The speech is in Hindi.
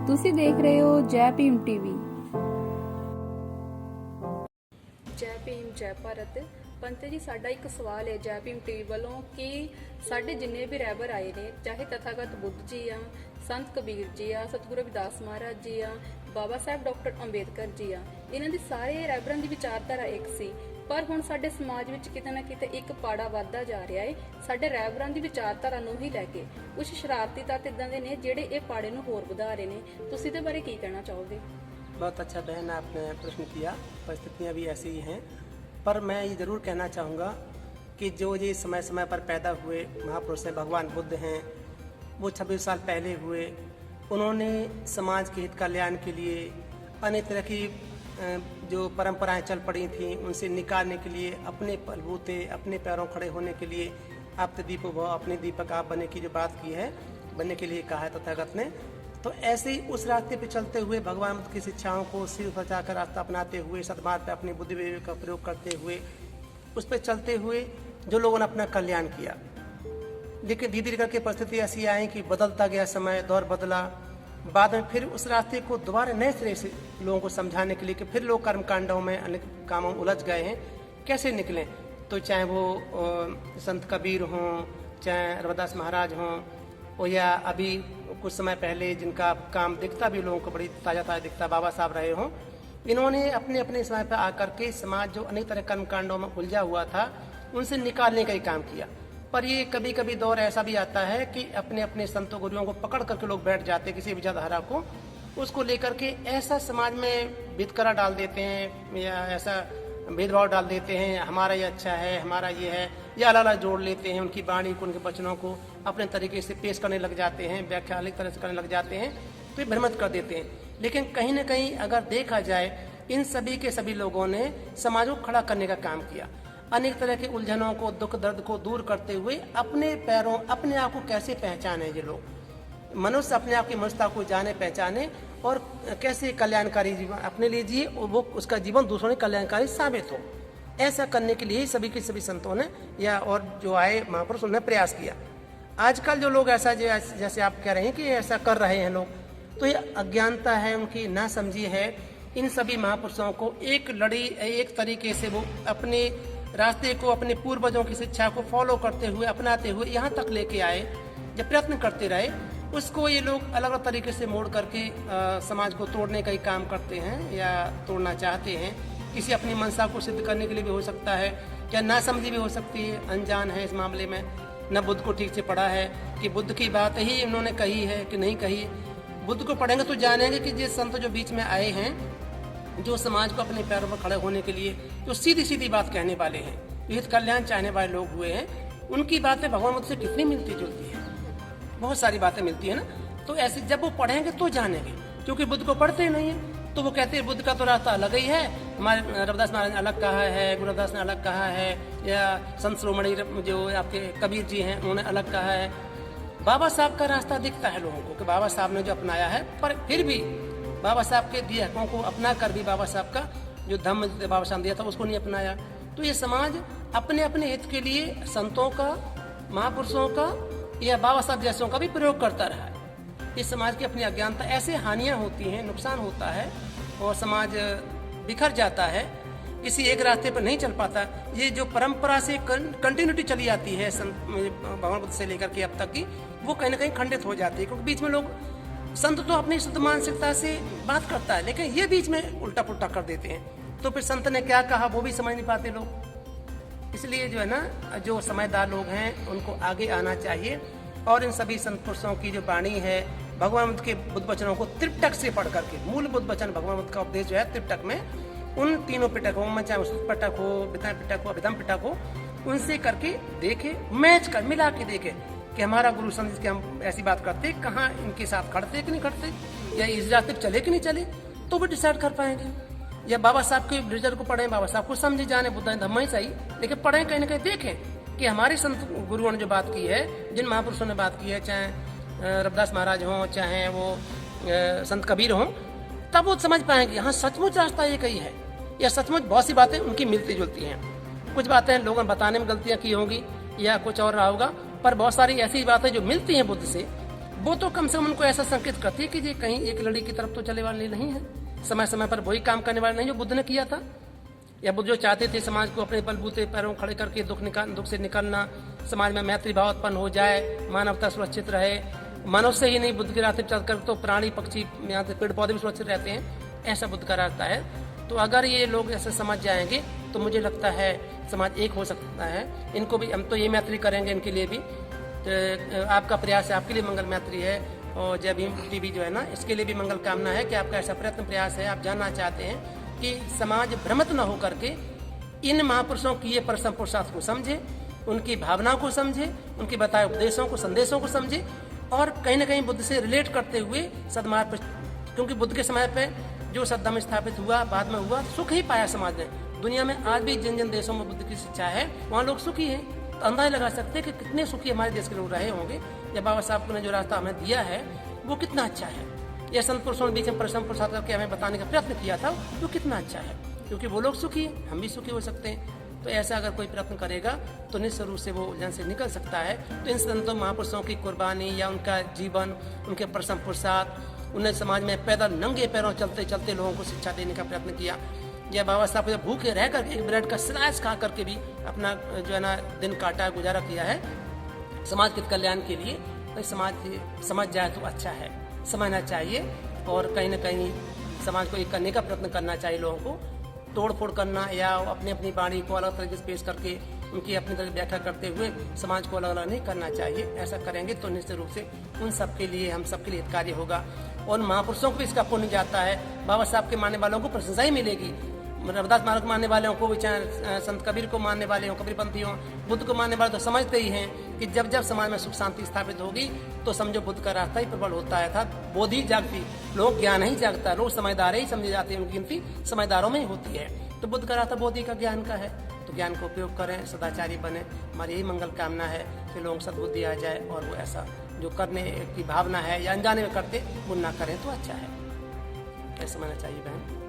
ਤੁਸੀਂ ਦੇਖ ਰਹੇ ਹੋ ਜੈ ਭੀਮ ਟੀਵੀ। ਜੈ ਭੀਮ ਜੈ ਭਾਰਤ। ਪੰਤ ਜੀ, ਸਾਡਾ ਇੱਕ ਸਵਾਲ ਹੈ ਜੈ ਭੀਮ ਟੀਵੀ ਵੱਲੋਂ ਕਿ ਸਾਡੇ ਜਿੰਨੇ ਵੀ ਰਹਿਬਰ ਆਏ ਨੇ, ਚਾਹੇ ਤਥਾਗਤ ਬੁੱਧ ਜੀ ਆ, ਸੰਤ ਕਬੀਰ ਜੀ ਆ, ਸਤਿਗੁਰੂ ਰਵਿਦਾਸ ਮਹਾਰਾਜ ਜੀ ਆ, ਬਾਬਾ ਸਾਹਿਬ ਡਾਕਟਰ ਅੰਬੇਦਕਰ ਜੀ ਆ, ਇਹਨਾਂ ਦੀ ਸਾਰੇ ਰਹਿਬਰਾਂ ਦੀ ਵਿਚਾਰਧਾਰਾ ਇੱਕ ਸੀ। ਪਰ ਹੁਣ ਸਾਡੇ ਸਮਾਜ ਵਿੱਚ ਕਿਤੇ ਨਾ ਕਿਤੇ ਇੱਕ ਪਾੜਾ ਵੱਧਦਾ ਜਾ ਰਿਹਾ ਹੈ ਸਾਡੇ ਰਹਿਬਰਾਂ ਦੀ ਵਿਚਾਰਧਾਰਾ ਨੂੰ ਹੀ ਲੈ ਕੇ। ਕੁਝ ਸ਼ਰਾਰਤੀ ਤੱਤ ਇਦਾਂ ਦੇ ਨੇ ਜਿਹੜੇ ਇਹ ਪਾੜੇ ਨੂੰ ਹੋਰ ਵਧਾ ਰਹੇ ਨੇ। ਤੁਸੀਂ ਇਹਦੇ ਬਾਰੇ ਕੀ ਕਹਿਣਾ चाहोगे? बहुत अच्छा बहन आपने प्रश्न किया। परिस्थितियाँ भी ऐसी ही हैं, पर मैं ये ज़रूर कहना चाहूँगा कि जो ये समय समय पर पैदा हुए महापुरुष हैं, भगवान बुद्ध हैं, वो 26 साल पहले हुए। उन्होंने समाज के हित कल्याण के लिए अनेक तरह की जो परंपराएं चल पड़ी थी उनसे निकालने के लिए, अपने बलबूते अपने पैरों खड़े होने के लिए आप दीपो भव अपने दीपक आप बने की जो बात की है, बनने के लिए कहा है तथागत ने। तो ऐसे ही उस रास्ते पे चलते हुए भगवान बुद्ध की शिक्षाओं को सिर बचाकर रास्ता अपनाते हुए, सद्मार्ग पे अपनी बुद्धि विवेक का प्रयोग करते हुए, उस पर चलते हुए जो लोगों ने अपना कल्याण किया। लेकिन धीरे धीरे करके परिस्थिति ऐसी आई कि बदलता गया समय, दौर बदला। बाद में फिर उस रास्ते को दोबारा नए सिरे से लोगों को समझाने के लिए कि फिर लोग कर्मकांडों में अनेक कामों में उलझ गए हैं, कैसे निकलें। तो चाहे वो संत कबीर हों, चाहे रविदास महाराज हों, और या अभी कुछ समय पहले जिनका काम दिखता भी लोगों को बड़ी ताज़ा ताज़ा दिखता, बाबा साहब रहे हों। इन्होंने अपने अपने समय पर आकर के समाज जो अनेक तरह कर्मकांडों में उलझा हुआ था उनसे निकालने का ही काम किया। पर ये कभी कभी दौर ऐसा भी आता है कि अपने अपने संतों गुरुओं को पकड़ करके लोग बैठ जाते, किसी विचारधारा को उसको लेकर के ऐसा समाज में वितकरा डाल देते हैं या ऐसा भेदभाव डाल देते हैं, हमारा ये अच्छा है, हमारा ये है, या अलग अलग जोड़ लेते हैं। उनकी वाणी को, उनके वचनों को अपने तरीके से पेश करने लग जाते हैं, व्याख्या अलग तरह से करने लग जाते हैं, तो ये भ्रमित कर देते हैं। लेकिन कहीं ना कहीं अगर देखा जाए इन सभी के सभी लोगों ने समाज को खड़ा करने का काम किया। अनेक तरह के उलझनों को, दुख दर्द को दूर करते हुए अपने पैरों, अपने आप को कैसे पहचाने ये लोग, मनुष्य अपने आप की मनुष्यता को जाने पहचाने और कैसे कल्याणकारी जीवन अपने लिए जिए और वो उसका जीवन दूसरों ने कल्याणकारी साबित हो। ऐसा करने के लिए सभी के सभी संतों ने या और जो आए महापुरुष उन्होंने प्रयास किया। आजकल जो लोग ऐसा जैसे आप कह रहे हैं कि ऐसा कर रहे हैं लोग, तो ये अज्ञानता है, उनकी नासमझी है। इन सभी महापुरुषों को एक तरीके से वो अपने रास्ते को, अपने पूर्वजों की शिक्षा को फॉलो करते हुए, अपनाते हुए यहाँ तक लेके आए, जब प्रयत्न करते रहे, उसको ये लोग अलग अलग तरीके से मोड़ करके समाज को तोड़ने का ही काम करते हैं या तोड़ना चाहते हैं। किसी अपनी मनसा को सिद्ध करने के लिए भी हो सकता है, या नासमझी भी हो सकती है, अनजान है इस मामले में, न बुद्ध को ठीक से पढ़ा है कि बुद्ध की बात ही उन्होंने कही है कि नहीं कही। बुद्ध को पढ़ेंगे तो जानेंगे कि जिस संत जो बीच में आए हैं, जो समाज को अपने पैरों पर खड़े होने के लिए जो सीधी सीधी बात कहने वाले हैं, हित कल्याण चाहने वाले लोग हुए हैं, उनकी बातें भगवान बुद्ध से कितनी मिलती जुलती है। बहुत सारी बातें मिलती है ना। तो ऐसे जब वो पढ़ेंगे तो जानेंगे, क्योंकि बुद्ध को पढ़ते ही नहीं है तो वो कहते हैं बुद्ध का तो रास्ता अलग ही है, हमारे रविदास महाराज ने अलग कहा है, गुरु रविदास ने अलग कहा है, या संत शिरोमणि जो आपके कबीर जी हैं उन्होंने अलग कहा है। बाबा साहब का रास्ता दिखता है लोगों को कि बाबा साहब ने जो अपनाया है, पर फिर भी बाबा साहब के दिए हकों को अपना कर भी बाबा साहब का जो धम्म बाबा साहब दिया था उसको नहीं अपनाया। तो ये समाज अपने अपने हित के लिए संतों का, महापुरुषों का या बाबा साहब जैसों का भी प्रयोग करता रहा है। इस समाज की अपनी अज्ञानता, ऐसे हानियां होती हैं, नुकसान होता है और समाज बिखर जाता है, किसी एक रास्ते पर नहीं चल पाता। ये जो परंपरा से कंटिन्यूटी चली आती है भगवान बुद्ध से लेकर के अब तक की, वो कहीं ना कहीं खंडित हो जाती है, क्योंकि बीच में लोग, संत तो अपनी शुद्ध मानसिकता से बात करता है, लेकिन ये बीच में उल्टा पुल्टा कर देते हैं, तो फिर संत ने क्या कहा वो भी समझ नहीं पाते लोग। इसलिए जो है ना, जो समझदार लोग हैं उनको आगे आना चाहिए और इन सभी संत पुरुषों की जो वाणी है, भगवान बुद्ध के बुद्ध वचनों को त्रिपिटक से पढ़ करके, मूल बुद्ध वचन भगवान बुद्ध का उपदेश जो है त्रिपिटक में, उन तीनों पिटकों में, चाहे उस पिटक हो, विधान पिटक हो, अभिधम पिटक हो, उनसे करके देखे, मैच कर, मिला के देखे कि हमारा गुरु संत जिसके हम ऐसी बात करते, कहाँ इनके साथ खड़ते कि नहीं खड़ते, या इस रास्ते पर चले कि नहीं चले, तो भी डिसाइड कर पाएंगे। या बाबा साहब के रिजल्ट को पढ़ें, बाबा साहब को समझे जाने, बुद्ध धम्म ही सही, लेकिन पढ़ें कहीं ना कहीं देखें कि हमारे संत गुरुओं ने जो बात की है, जिन महापुरुषों ने बात की है, चाहे रविदास महाराज हों, चाहे वो संत कबीर हों, तब वो समझ पाएंगे हाँ सचमुच रास्ता एक ही है, या सचमुच बहुत सी बातें उनकी मिलती जुलती हैं। कुछ बातें लोगों ने बताने में गलतियाँ की होंगी या कुछ और रहा होगा, पर बहुत सारी ऐसी बातें जो मिलती हैं बुद्ध से, वो तो कम से कम उनको ऐसा संकेत करती है कि ये कहीं एक लड़ी की तरफ तो चले वाले नहीं है, समय समय पर वही काम करने वाले नहीं जो बुद्ध ने किया था। या बुद्ध जो चाहते थे समाज को अपने बलबूते पैरों खड़े करके दुख से निकलना, समाज में मैत्री भाव उत्पन्न हो जाए, मानवता सुरक्षित रहे। मनुष्य ही नहीं, बुद्ध के रास्ते पर चलकर तो प्राणी पक्षी यहाँ से पेड़ पौधे भी सुरक्षित रहते हैं, ऐसा बुद्ध का रास्ता है। तो अगर ये लोग ऐसे समझ जाएंगे तो मुझे लगता है समाज एक हो सकता है। इनको भी हम तो ये मैत्री करेंगे, इनके लिए भी तो आपका प्रयास है, आपके लिए मंगल मैत्री है। और जय भीम टीवी जो है ना, इसके लिए भी मंगल कामना है कि आपका ऐसा प्रयत्न प्रयास है, आप जानना चाहते हैं कि समाज भ्रमित न हो करके इन महापुरुषों की ये परसम पुरुषार्थ को समझे, उनकी भावनाओं को समझे, उनके बताए उपदेशों को, संदेशों को समझे और कहीं ना कहीं बुद्ध से रिलेट करते हुए सदमार्ग पर, क्योंकि बुद्ध के समय पे जो सद्धर्म स्थापित हुआ, बाद में हुआ, सुख ही पाया समाज ने। दुनिया में आज भी जिन जिन देशों में बुद्ध की शिक्षा है वहाँ लोग सुखी हैं। तो अंदाजा लगा सकते हैं कि कितने सुखी हमारे देश के लोग रहे होंगे जब बाबा साहब ने जो रास्ता हमें दिया है वो कितना अच्छा है। यह संत पुरुषों के बीच में परिश्रम पुरुषार्थ करके हमें बताने का प्रयत्न किया था वो कितना अच्छा है, क्योंकि वो लोग सुखी हैं, हम भी सुखी हो सकते हैं। तो ऐसा अगर कोई प्रयत्न करेगा तो निश्चित रूप से वो उलझन से निकल सकता है। तो इन संतों महापुरुषों की कुर्बानी या उनका जीवन, उनके परिश्रम पुरुषार्थ, उन्हें समाज में पैदल नंगे पैरों चलते चलते लोगों को शिक्षा देने का प्रयत्न किया। या बाबा साहब को भूखे रह करके एक ब्रेड का स्लाइस खा करके भी अपना जो है ना दिन काटा, गुजारा किया है समाज के कल्याण के लिए। तो समाज समझ जाए तो अच्छा है, समझना चाहिए और कहीं ना कहीं समाज को एक करने का प्रयत्न करना चाहिए। लोगों को तोड़ फोड़ करना या अपनी अपनी वाणी को अलग तरीके से पेश करके उनकी अपनी तरह व्याख्या करते हुए समाज को अलग अलग नहीं करना चाहिए। ऐसा करेंगे तो निश्चित रूप से उन सबके लिए, हम सबके लिए हितकारी होगा और महापुरुषों को भी इसका पुण्य जाता है। बाबा साहब के मानने वालों को प्रशंसा ही मिलेगी, रविदास महाराज को मानने वालों को भी, चाहे संत कबीर को मानने वाले हों, कबीरपंथी हों, बुद्ध को मानने वाले तो समझते ही हैं कि जब जब समाज में सुख शांति स्थापित होगी तो समझो बुद्ध का रास्ता ही प्रबल होता है। था बोधि जागती, लोग ज्ञान ही जागता, लोग समझदार ही समझे जाते हैं, उनकी गिनती समझदारों में ही होती है। तो बुद्ध का रास्ता बोधि का, ज्ञान का है। तो ज्ञान को उपयोग करें, सदाचारी बने। हमारी यही मंगल कामना है कि लोगों को सद्बुद्धि आ जाए और वो ऐसा जो करने की भावना है या अनजाने में करते वो ना करें तो अच्छा है। ऐसा मानना चाहिए बहन।